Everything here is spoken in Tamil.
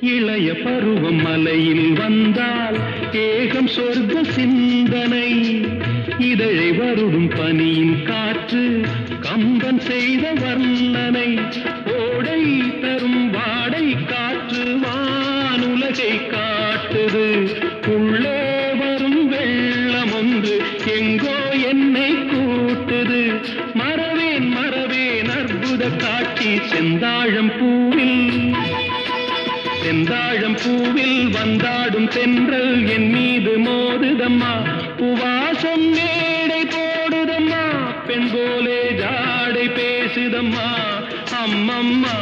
இளைய பருவம் மலையில் வந்தால் ஏகம் சொர்க்க சிந்தனை. இதழை வருடும் பனியின் காற்று கம்பன் செய்த வர்ணனை. ஓடை தரும் வாடை காற்று வானுலகை காட்டுது. உள்ளே வரும் வெள்ளம் ஒன்று எங்கோ என்னை கூட்டுது. மறவேன் மறவேன் அற்புத காட்சி செந்தாழம் பூவில் வந்தாடும் தென்றல் என் மீது மோதுதம்மா. உவாசம் மேடை போடுதம்மா, பெண் போலே ஜாடை பேசுதம்மா. அம்மம்மா